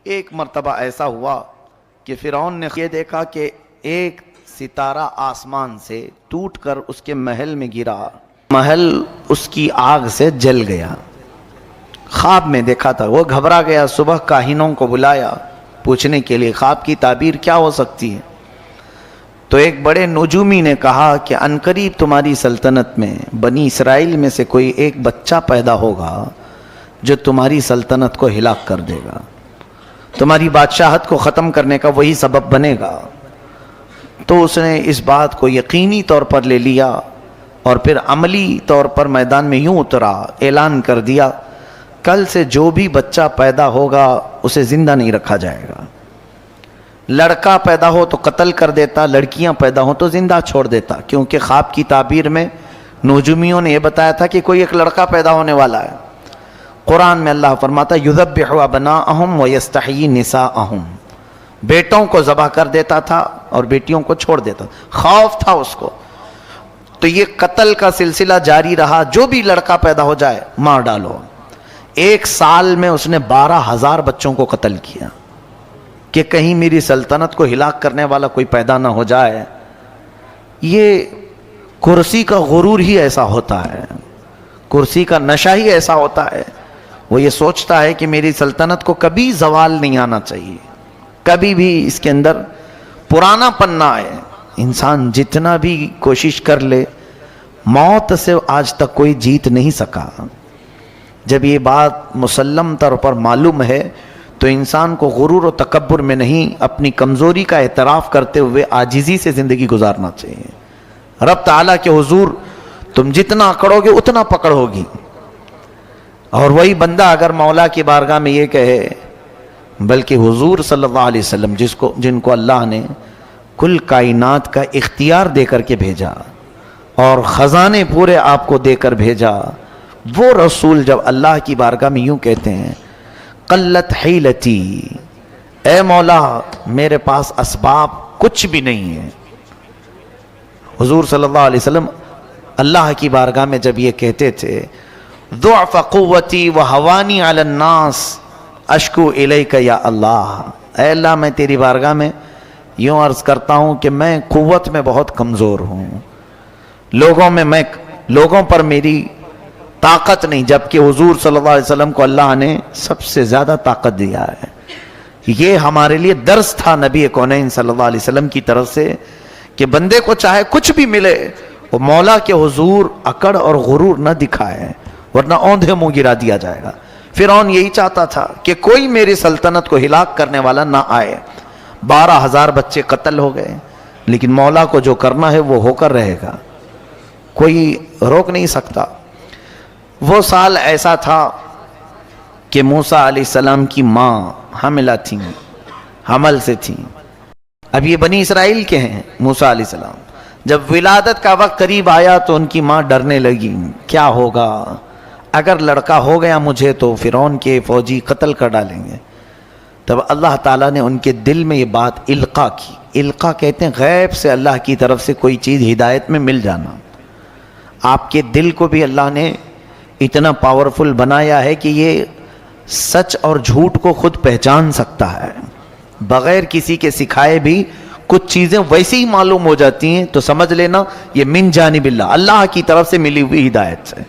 ایک مرتبہ ایسا ہوا کہ فرعون نے یہ دیکھا کہ ایک ستارہ آسمان سے ٹوٹ کر اس کے محل میں گرا، محل اس کی آگ سے جل گیا۔ خواب میں دیکھا تھا، وہ گھبرا گیا، صبح کاہنوں کو بلایا پوچھنے کے لیے خواب کی تعبیر کیا ہو سکتی ہے۔ تو ایک بڑے نجومی نے کہا کہ عنقریب تمہاری سلطنت میں بنی اسرائیل میں سے کوئی ایک بچہ پیدا ہوگا جو تمہاری سلطنت کو ہلاک کر دے گا، تمہاری بادشاہت کو ختم کرنے کا وہی سبب بنے گا۔ تو اس نے اس بات کو یقینی طور پر لے لیا اور پھر عملی طور پر میدان میں یوں اترا، اعلان کر دیا کل سے جو بھی بچہ پیدا ہوگا اسے زندہ نہیں رکھا جائے گا۔ لڑکا پیدا ہو تو قتل کر دیتا، لڑکیاں پیدا ہو تو زندہ چھوڑ دیتا، کیونکہ خواب کی تعبیر میں نجومیوں نے یہ بتایا تھا کہ کوئی ایک لڑکا پیدا ہونے والا ہے۔ قرآن میں اللہ فرماتا یذبح ابناءہم ویستحیی نساءہم، بیٹوں کو ذبح کر دیتا تھا اور بیٹیوں کو چھوڑ دیتا، خوف تھا اس کو۔ تو یہ قتل کا سلسلہ جاری رہا، جو بھی لڑکا پیدا ہو جائے مار ڈالو۔ ایک سال میں اس نے 12,000 بچوں کو قتل کیا کہ کہیں میری سلطنت کو ہلاک کرنے والا کوئی پیدا نہ ہو جائے۔ یہ کرسی کا غرور ہی ایسا ہوتا ہے، کرسی کا نشہ ہی ایسا ہوتا ہے، وہ یہ سوچتا ہے کہ میری سلطنت کو کبھی زوال نہیں آنا چاہیے، کبھی بھی اس کے اندر پرانا پن نہ آئے۔ انسان جتنا بھی کوشش کر لے، موت سے آج تک کوئی جیت نہیں سکا۔ جب یہ بات مسلم طور پر معلوم ہے تو انسان کو غرور و تکبر میں نہیں، اپنی کمزوری کا اعتراف کرتے ہوئے عاجزی سے زندگی گزارنا چاہیے۔ رب تعالیٰ کے حضور تم جتنا اکڑو گے اتنا پکڑ ہوگی۔ اور وہی بندہ اگر مولا کی بارگاہ میں یہ کہے، بلکہ حضور صلی اللہ علیہ وسلم جن کو اللہ نے کل کائنات کا اختیار دے کر کے بھیجا اور خزانے پورے آپ کو دے کر بھیجا، وہ رسول جب اللہ کی بارگاہ میں یوں کہتے ہیں قلت حیلتی، اے مولا میرے پاس اسباب کچھ بھی نہیں ہے۔ حضور صلی اللہ علیہ وسلم اللہ کی بارگاہ میں جب یہ کہتے تھے ضعف قوتی وہوانی علی الناس اشکو الیک یا اللہ، اے اللہ میں تیری بارگاہ میں یوں عرض کرتا ہوں کہ میں قوت میں بہت کمزور ہوں، لوگوں پر میری طاقت نہیں، جبکہ حضور صلی اللہ علیہ وسلم کو اللہ نے سب سے زیادہ طاقت دیا ہے۔ یہ ہمارے لیے درس تھا نبی کونین صلی اللہ علیہ وسلم کی طرف سے کہ بندے کو چاہے کچھ بھی ملے وہ مولا کے حضور اکڑ اور غرور نہ دکھائے، ورنہ اوندھے منہ گرا دیا جائے گا۔ فرعون یہی چاہتا تھا کہ کوئی میری سلطنت کو ہلاک کرنے والا نہ آئے۔ 12,000 بچے قتل ہو گئے، لیکن مولا کو جو کرنا ہے وہ ہو کر رہے گا، کوئی روک نہیں سکتا۔ وہ سال ایسا تھا کہ موسیٰ علیہ السلام کی ماں حاملہ تھیں، حمل سے تھیں۔ اب یہ بنی اسرائیل کے ہیں موسیٰ علیہ السلام۔ جب ولادت کا وقت قریب آیا تو ان کی ماں ڈرنے لگی، کیا ہوگا اگر لڑکا ہو گیا مجھے تو فرعون کے فوجی قتل کر ڈالیں گے۔ تب اللہ تعالیٰ نے ان کے دل میں یہ بات القا کی۔ القا کہتے ہیں غیب سے اللہ کی طرف سے کوئی چیز ہدایت میں مل جانا۔ آپ کے دل کو بھی اللہ نے اتنا پاورفل بنایا ہے کہ یہ سچ اور جھوٹ کو خود پہچان سکتا ہے، بغیر کسی کے سکھائے بھی کچھ چیزیں ویسے ہی معلوم ہو جاتی ہیں، تو سمجھ لینا یہ من جانب اللہ، اللہ کی طرف سے ملی ہوئی ہدایت ہے۔